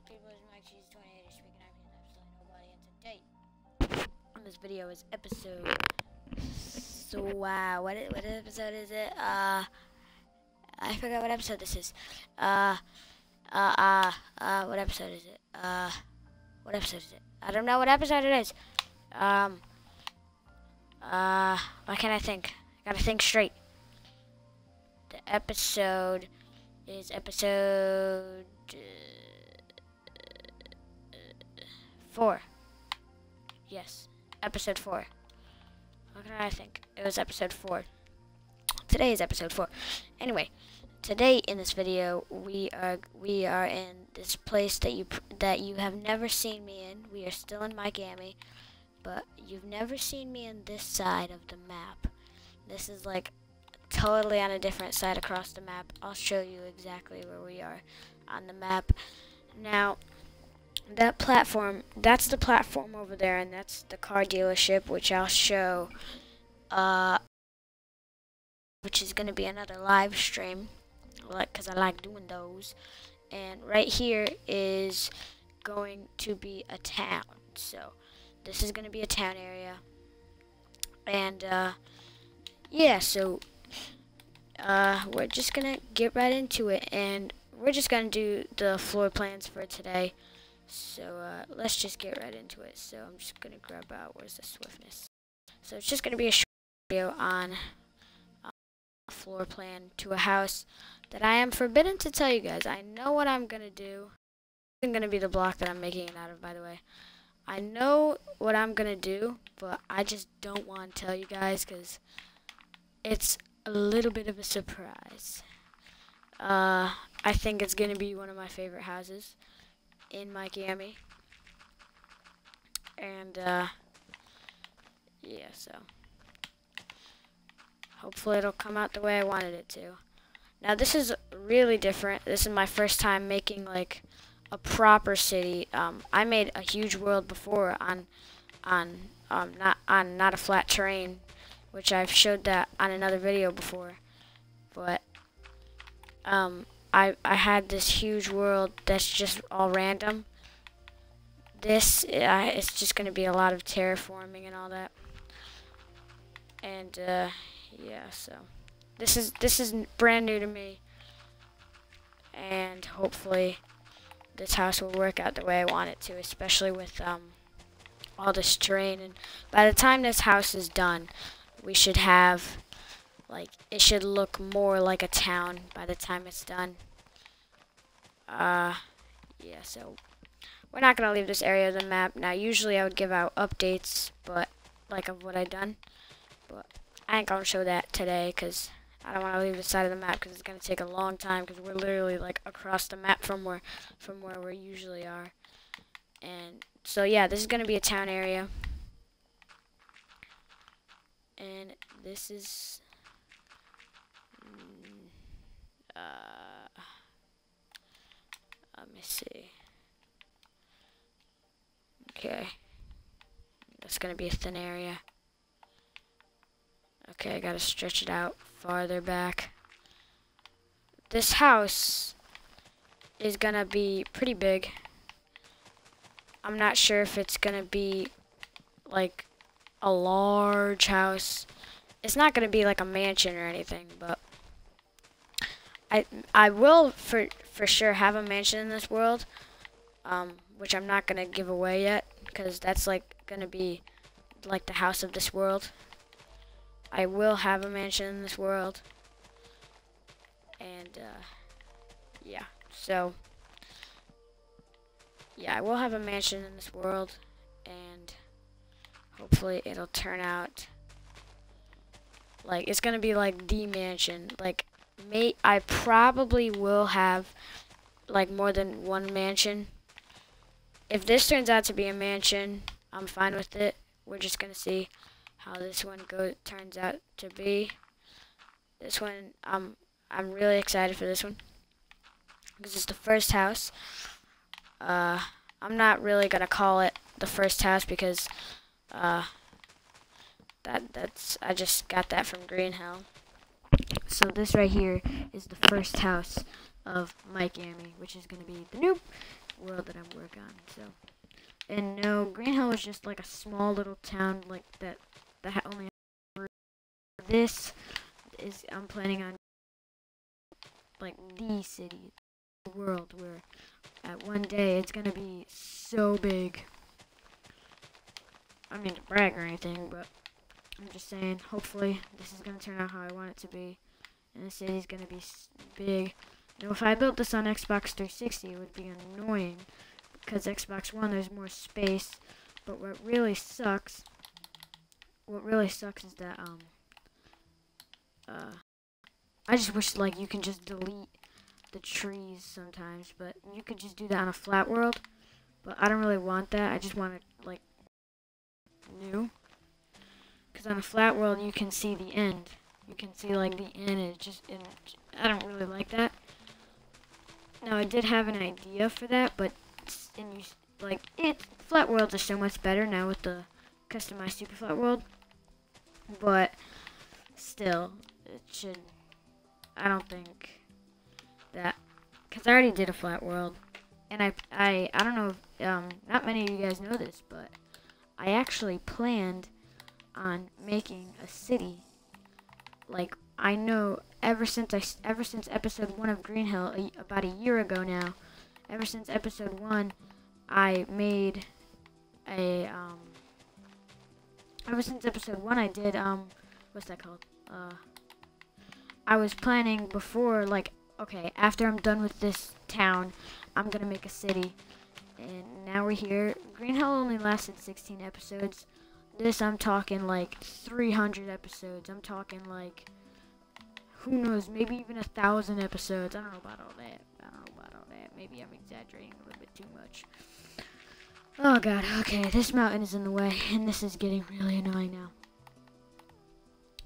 up, people? It's Mike Cheese 28 speaking. I'm here, absolutely nobody, and today on this video is episode. So wow, what episode is it? I forgot what episode this is. What episode is it? What episode is it? I don't know what episode it is. Why can't I think? I gotta think straight. The episode is episode 4. Yes, episode 4. What can I think? It was episode 4. Today is episode 4. Anyway, today in this video we are in this place that you have never seen me in. We are still in Mikeami, but you've never seen me in this side of the map. This is like totally on a different side across the map. I'll show you exactly where we are on the map. Now, that platform, that's the platform over there, and that's the car dealership, which I'll show, which is going to be another live stream, because I like doing those. And right here is going to be a town. So, this is going to be a town area. And, yeah, so we're just gonna get right into it, and we're just gonna do the floor plans for today. So let's just get right into it. So I'm just gonna grab out, where's the swiftness? So it's just gonna be a short video on a floor plan to a house that I am forbidden to tell you guys. I know what I'm gonna do. It's gonna be the block that I'm making it out of, by the way. I know what I'm gonna do, but I just don't want to tell you guys because it's a little bit of a surprise. I think it's gonna be one of my favorite houses in Mikeami, and yeah, so hopefully it'll come out the way I wanted it to. Now this is really different. This is my first time making like a proper city. I made a huge world before on not a flat terrain, which I've showed that on another video before, but I had this huge world that's just all random. This it's just gonna be a lot of terraforming and all that, and yeah, so this is brand new to me, and hopefully this house will work out the way I want it to, especially with all this terrain. And by the time this house is done, we should have, like, it should look more like a town by the time it's done. Yeah, so we're not gonna leave this area of the map. Now, usually I would give out updates, but, like, of what I've done, but I ain't gonna show that today, because I don't want to leave this side of the map, because it's gonna take a long time, because we're literally, like, across the map from where we usually are. And, so, yeah, this is gonna be a town area. And this is let me see. Okay, that's gonna be a thin area. Okay, I gotta stretch it out farther back. This house is gonna be pretty big. I'm not sure if it's gonna be like a large house. It's not gonna be like a mansion or anything, but I will for sure have a mansion in this world, which I'm not gonna give away yet, because that's like gonna be like the house of this world. I will have a mansion in this world, and yeah, so yeah, I will have a mansion in this world, and hopefully it'll turn out like it's gonna be like the mansion. Like, I probably will have like more than one mansion. If this turns out to be a mansion, I'm fine with it. We're just gonna see how this one turns out to be. This one, I'm really excited for this one, because it's the first house. I'm not really gonna call it the first house, because I just got that from Green Hell. So this right here is the first house of Mikeami, which is gonna be the world that I'm working on. So, and no, Green Hill is just like a small little town like that only this is I'm planning on like the city, the world where at one day it's gonna be so big. I mean to brag or anything, but I'm just saying, hopefully this is gonna turn out how I want it to be, and the city's gonna be big. You know, if I built this on Xbox 360, it would be annoying because Xbox One there's more space. But what really sucks is that I just wish like you can just delete the trees sometimes, but you could just do that on a flat world. But I don't really want that. I just want it like new. Because on a flat world you can see the end. You can see like the end. I don't really like that. Now I did have an idea for that, but flat worlds are so much better now with the customized super flat world. But still, it should. I don't think that, because I already did a flat world, and I don't know if not many of you guys know this, but I actually planned on making a city. Like, I know ever since episode 1 of Green Hill, about a year ago now, ever since episode 1, I made a ever since episode 1 I did what's that called? I was planning before, like, okay, after I'm done with this town, I'm gonna make a city. And now we're here. Green Hill only lasted 16 episodes. This, I'm talking like 300 episodes. I'm talking like, who knows, maybe even 1,000 episodes. I don't know about all that. Maybe I'm exaggerating a little bit too much. Oh god, okay, this mountain is in the way, and this is getting really annoying now.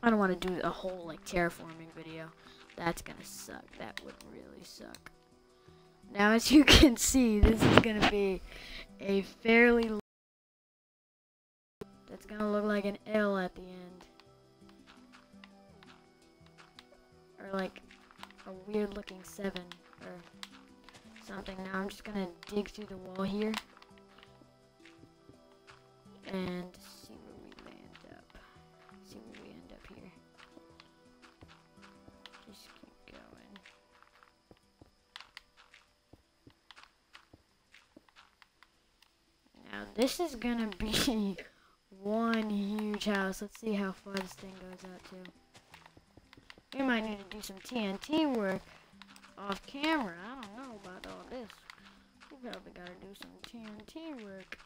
I don't want to do a whole, like, terraforming video. That's gonna suck. That would really suck. Now, as you can see, this is gonna be a fairly... That's gonna look like an L at the end. Or, like, a weird-looking 7, or something. Now, I'm just gonna dig through the wall here. And see where we land up. See where we end up here. Just keep going. Now this is gonna be one huge house. Let's see how far this thing goes out to. We might need to do some TNT work off camera. I don't know about all this. We probably gotta do some TNT work.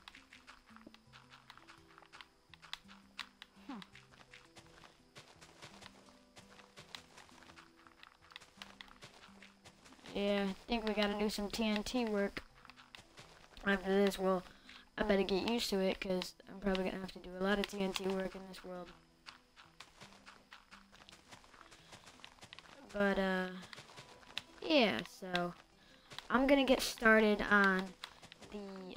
Yeah, I think we gotta do some TNT work. After this, well, I better get used to it, because I'm probably gonna have to do a lot of TNT work in this world. But, yeah, so I'm gonna get started on the,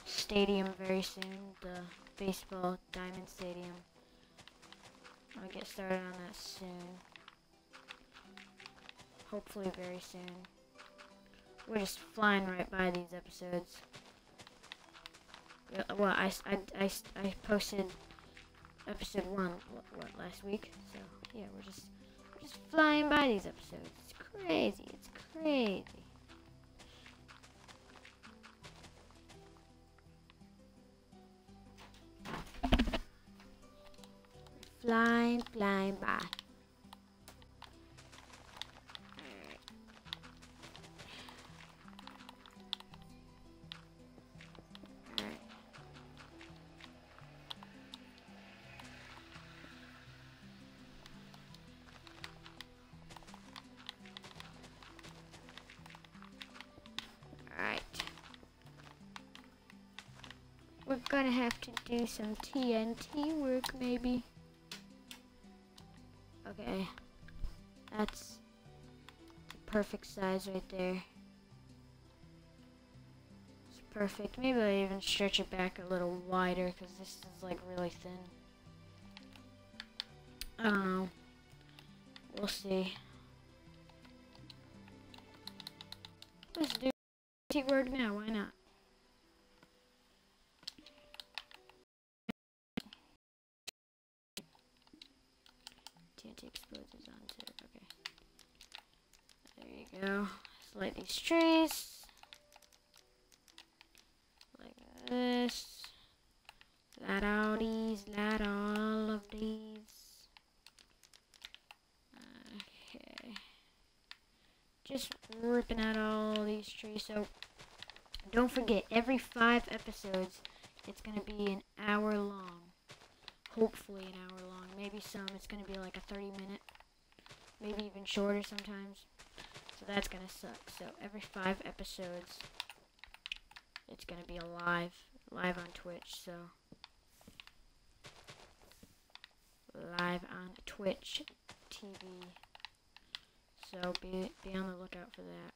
stadium very soon, the baseball diamond stadium. I'll get started on that soon. Hopefully very soon. We're just flying right by these episodes. Well, I posted episode 1 what last week, so yeah, we're just flying by these episodes. It's crazy. It's crazy. Flying by. We're gonna have to do some TNT work, maybe. Okay. That's the perfect size right there. It's perfect. Maybe I'll even stretch it back a little wider, because this is like really thin. I don't know. We'll see. Let's do TNT work now, why not? TNT explodes onto, okay. There you go. Select these trees. Like this. Light all these, light all of these. Okay. Just ripping out all these trees. So, don't forget, every 5 episodes, it's going to be an hour long. Hopefully an hour long. Maybe some, it's going to be like a 30-minute. Maybe even shorter sometimes. So that's going to suck. So every 5 episodes, it's going to be live on Twitch. So live on Twitch TV. So be on the lookout for that.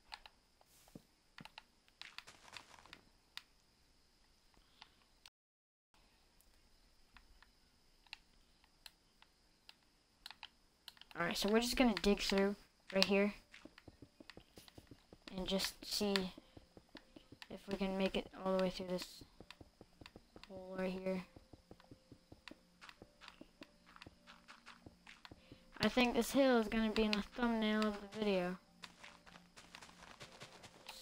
Alright, so we're just gonna dig through right here and just see if we can make it all the way through this hole right here. I think this hill is gonna be in the thumbnail of the video.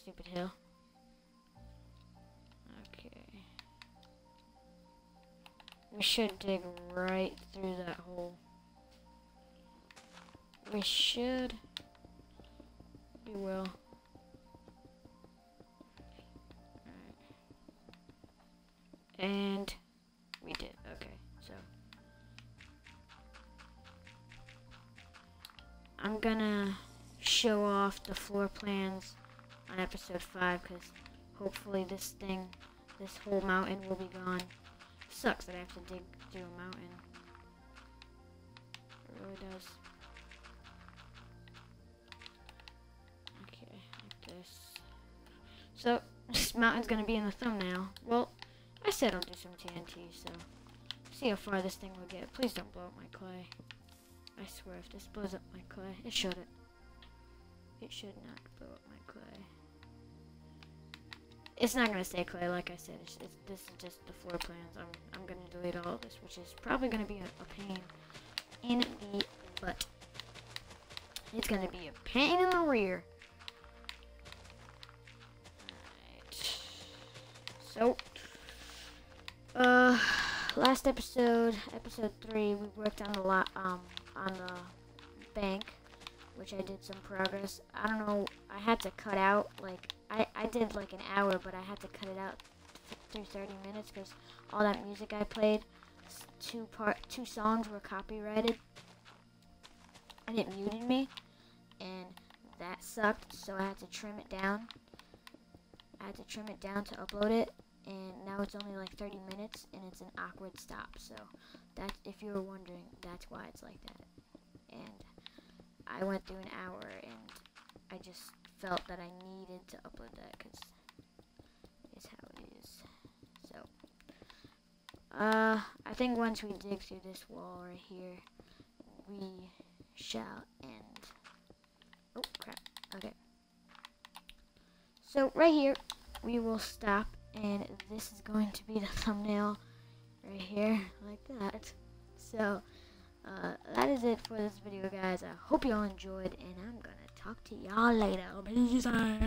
Stupid hill. Okay. We should dig right through that hole. We should. We will. Alright. And we did. Okay, so I'm gonna show off the floor plans on episode 5 because hopefully this whole mountain will be gone. Sucks that I have to dig through a mountain. It really does. So, this mountain's gonna be in the thumbnail. Well, I said I'll do some TNT, so see how far this thing will get. Please don't blow up my clay. I swear, if this blows up my clay, it shouldn't. It should not blow up my clay. It's not gonna stay clay, like I said. This is just the floor plans. I'm gonna delete all of this, which is probably gonna be a pain in the butt. It's gonna be a pain in the rear. So, last episode, episode 3, we worked on on the bank, which I did some progress. I don't know, I had to cut out, like, I did like an hour, but I had to cut it out through 30 minutes because all that music I played, two songs were copyrighted, and it muted me, and that sucked, so I had to trim it down. I had to trim it down to upload it, and now it's only like 30 minutes, and it's an awkward stop. So that, if you were wondering, that's why it's like that. And I went through an hour, and I just felt that I needed to upload that because it's how it is. So I think once we dig through this wall right here, we shall end. Oh crap! Okay. So right here, we will stop, and this is going to be the thumbnail right here, like that. So, that is it for this video, guys. I hope y'all enjoyed, and I'm gonna talk to y'all later. Peace out.